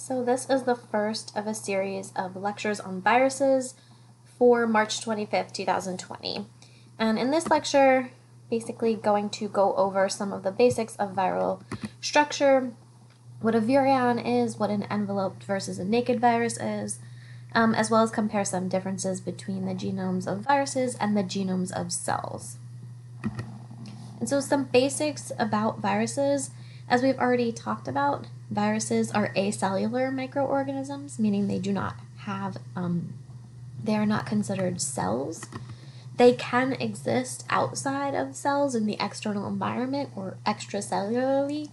So this is the first of a series of lectures on viruses for March 25th, 2020. And in this lecture, basically going to go over some of the basics of viral structure, what a virion is, what an enveloped versus a naked virus is, as well as compare some differences between the genomes of viruses and the genomes of cells. And so some basics about viruses, as we've already talked about, viruses are acellular microorganisms, meaning they do not have, they are not considered cells. They can exist outside of cells in the external environment or extracellularly.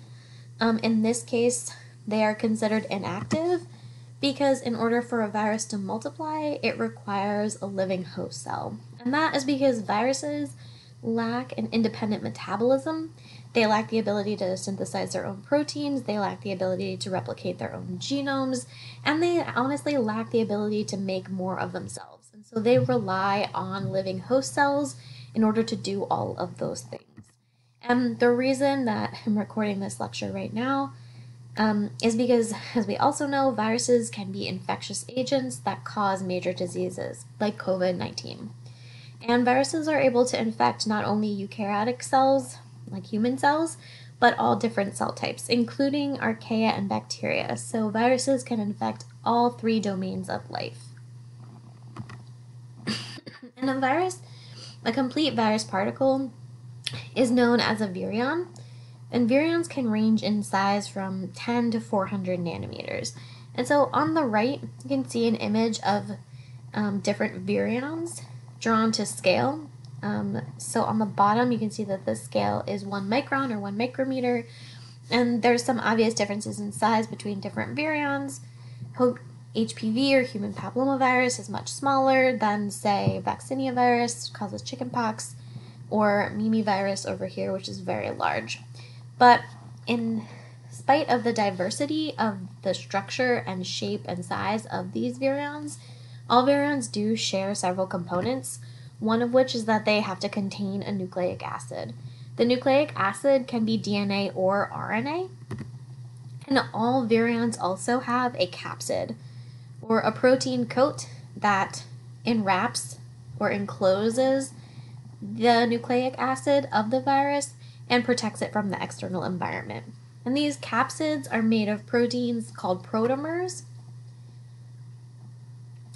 In this case, they are considered inactive because in order for a virus to multiply, it requires a living host cell. And that is because viruses lack an independent metabolism. They lack the ability to synthesize their own proteins, they lack the ability to replicate their own genomes, and they honestly lack the ability to make more of themselves. And so they rely on living host cells in order to do all of those things. And the reason that I'm recording this lecture right now is because, as we also know, viruses can be infectious agents that cause major diseases, like COVID-19. And viruses are able to infect not only eukaryotic cells, like human cells, but all different cell types, including archaea and bacteria. So viruses can infect all three domains of life. And a virus, a complete virus particle, is known as a virion. And virions can range in size from 10 to 400 nanometers. And so on the right, you can see an image of different virions drawn to scale. So on the bottom, you can see that the scale is 1 micron or 1 micrometer, and there's some obvious differences in size between different virions. HPV or human papillomavirus is much smaller than, say, vaccinia virus, causes chickenpox, or Mimi virus over here, which is very large. But in spite of the diversity of the structure and shape and size of these virions, all virions do share several components, one of which is that they have to contain a nucleic acid. The nucleic acid can be DNA or RNA, and all virions also have a capsid, or a protein coat that enwraps or encloses the nucleic acid of the virus and protects it from the external environment. And these capsids are made of proteins called protomers.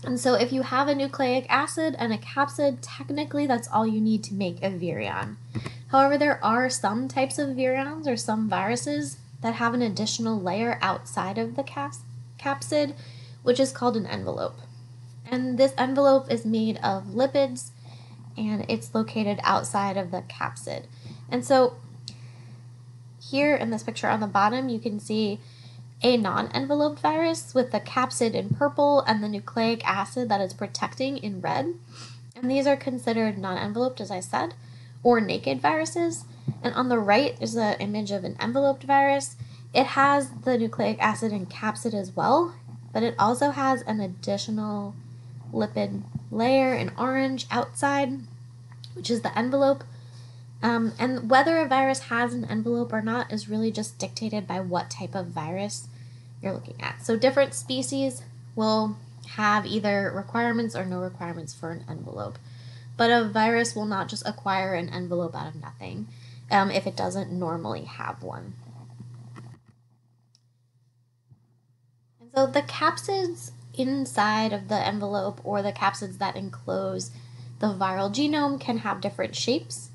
And so if you have a nucleic acid and a capsid, technically that's all you need to make a virion. However, there are some types of virions or some viruses that have an additional layer outside of the capsid, which is called an envelope. And this envelope is made of lipids, and it's located outside of the capsid. And so here in this picture on the bottom, you can see a non-enveloped virus with the capsid in purple and the nucleic acid that is protecting in red. And these are considered non-enveloped, as I said, or naked viruses. And on the right is an image of an enveloped virus. It has the nucleic acid and capsid as well, but it also has an additional lipid layer in orange outside, which is the envelope. And whether a virus has an envelope or not is really just dictated by what type of virus you're looking at. So different species will have either requirements or no requirements for an envelope. But a virus will not just acquire an envelope out of nothing if it doesn't normally have one. And so the capsids inside of the envelope or the capsids that enclose the viral genome can have different shapes.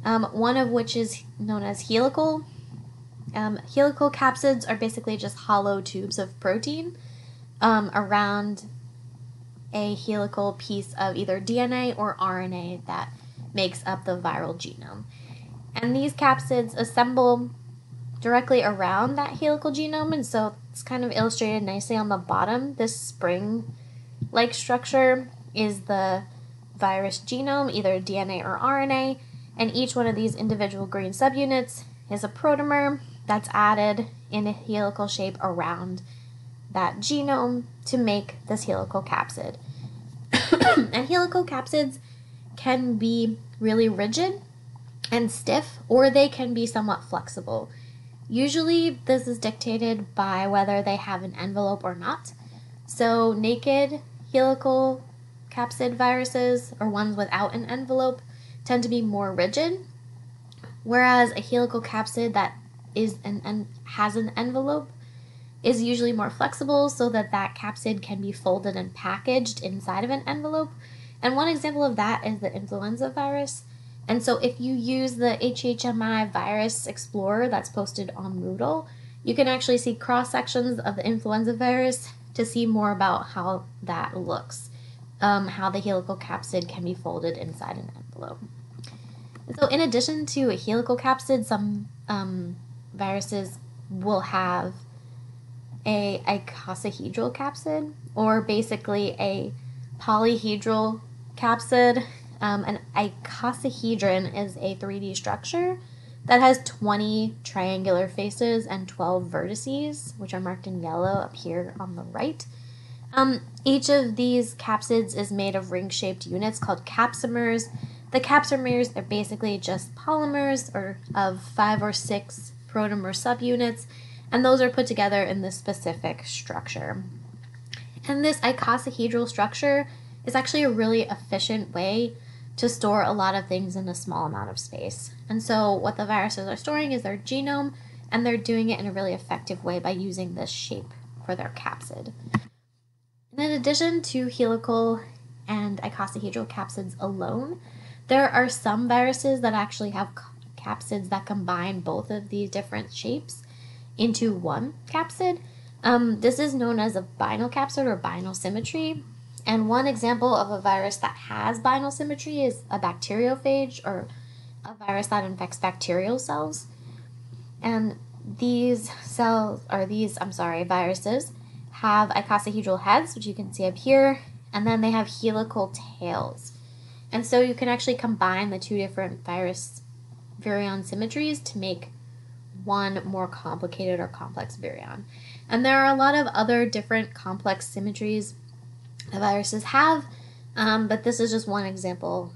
One of which is known as helical. Helical capsids are basically just hollow tubes of protein around a helical piece of either DNA or RNA that makes up the viral genome. And these capsids assemble directly around that helical genome, and so it's kind of illustrated nicely on the bottom. This spring-like structure is the virus genome, either DNA or RNA, and each one of these individual green subunits is a protomer that's added in a helical shape around that genome to make this helical capsid. And helical capsids can be really rigid and stiff, or they can be somewhat flexible. Usually this is dictated by whether they have an envelope or not. So naked helical capsid viruses, or ones without an envelope, tend to be more rigid, whereas a helical capsid that has an envelope is usually more flexible, so that capsid can be folded and packaged inside of an envelope. And one example of that is the influenza virus. And so if you use the HHMI Virus Explorer that's posted on Moodle, you can actually see cross-sections of the influenza virus to see more about how that looks, how the helical capsid can be folded inside an envelope. And so in addition to a helical capsid, some viruses will have a icosahedral capsid, or basically a polyhedral capsid. An icosahedron is a 3D structure that has 20 triangular faces and 12 vertices, which are marked in yellow up here on the right. Each of these capsids is made of ring-shaped units called capsimers. The capsimers are basically just polymers of 5 or 6 protomer subunits, and those are put together in this specific structure. And this icosahedral structure is actually a really efficient way to store a lot of things in a small amount of space. And so what the viruses are storing is their genome, and they're doing it in a really effective way by using this shape for their capsid. And in addition to helical and icosahedral capsids alone, there are some viruses that actually have capsids that combine both of these different shapes into one capsid. This is known as a binal capsid or binal symmetry. And one example of a virus that has binal symmetry is a bacteriophage, or a virus that infects bacterial cells. And these viruses have icosahedral heads, which you can see up here, and then they have helical tails. And so you can actually combine the two different virion symmetries to make one more complicated or complex virion. And there are a lot of other different complex symmetries that viruses have, but this is just one example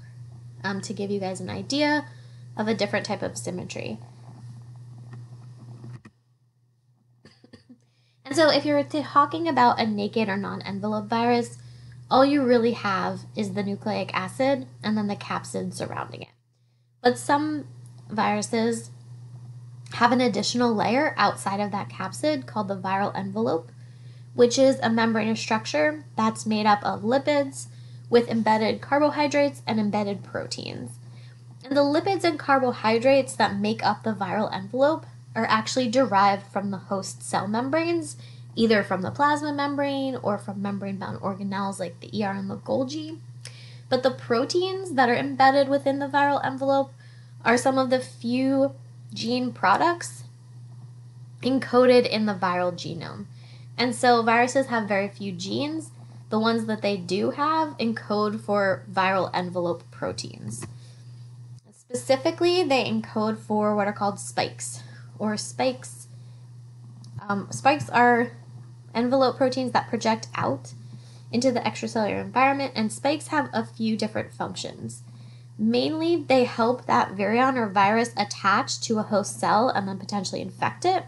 to give you guys an idea of a different type of symmetry. And so if you're talking about a naked or non-envelope virus, all you really have is the nucleic acid and then the capsid surrounding it. But some viruses have an additional layer outside of that capsid called the viral envelope, which is a membranous structure that's made up of lipids with embedded carbohydrates and embedded proteins. And the lipids and carbohydrates that make up the viral envelope are actually derived from the host cell membranes, either from the plasma membrane or from membrane-bound organelles like the ER and the Golgi. But the proteins that are embedded within the viral envelope are some of the few gene products encoded in the viral genome. And so viruses have very few genes. The ones that they do have encode for viral envelope proteins. Specifically, they encode for what are called spikes, or spikes. Spikes are envelope proteins that project out into the extracellular environment, and spikes have a few different functions. Mainly, they help that virion or virus attach to a host cell and then potentially infect it.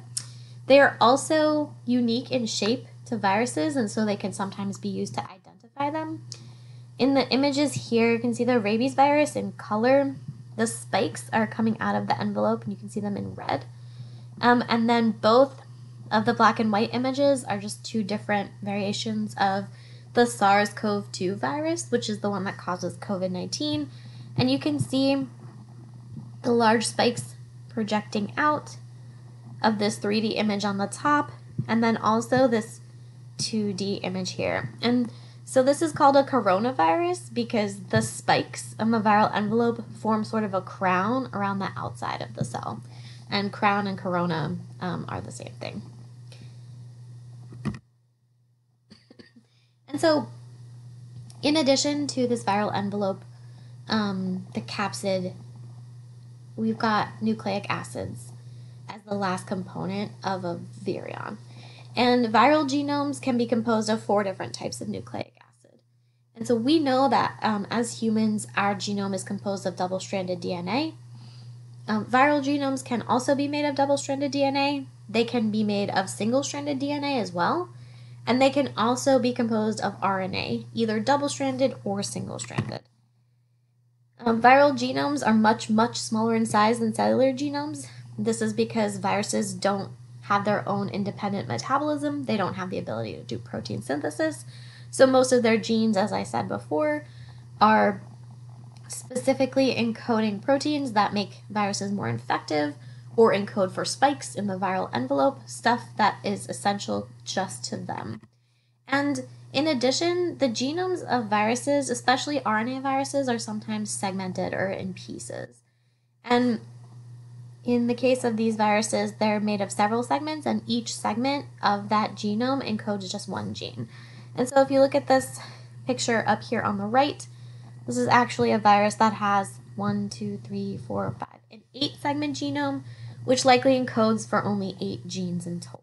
They are also unique in shape to viruses, and so they can sometimes be used to identify them. In the images here, you can see the rabies virus in color. The spikes are coming out of the envelope, and you can see them in red. And then both of the black and white images are just two different variations of the SARS-CoV-2 virus, which is the one that causes COVID-19. And you can see the large spikes projecting out of this 3D image on the top, and then also this 2D image here. And so this is called a coronavirus because the spikes on the viral envelope form sort of a crown around the outside of the cell. And crown and corona are the same thing. And so in addition to this viral envelope, the capsid, we've got nucleic acids as the last component of a virion. And viral genomes can be composed of 4 different types of nucleic acid. And so we know that as humans, our genome is composed of double-stranded DNA. Viral genomes can also be made of double-stranded DNA. They can be made of single-stranded DNA as well. And they can also be composed of RNA, either double-stranded or single-stranded. Viral genomes are much, much smaller in size than cellular genomes. This is because viruses don't have their own independent metabolism. They don't have the ability to do protein synthesis. So most of their genes, as I said before, are specifically encoding proteins that make viruses more infective or encode for spikes in the viral envelope, stuff that is essential just to them. And in addition, the genomes of viruses, especially RNA viruses, are sometimes segmented or in pieces. And in the case of these viruses, they're made of several segments, and each segment of that genome encodes just one gene. And so if you look at this picture up here on the right, this is actually a virus that has 1, 2, 3, 4, 5, an 8-segment genome, which likely encodes for only 8 genes in total.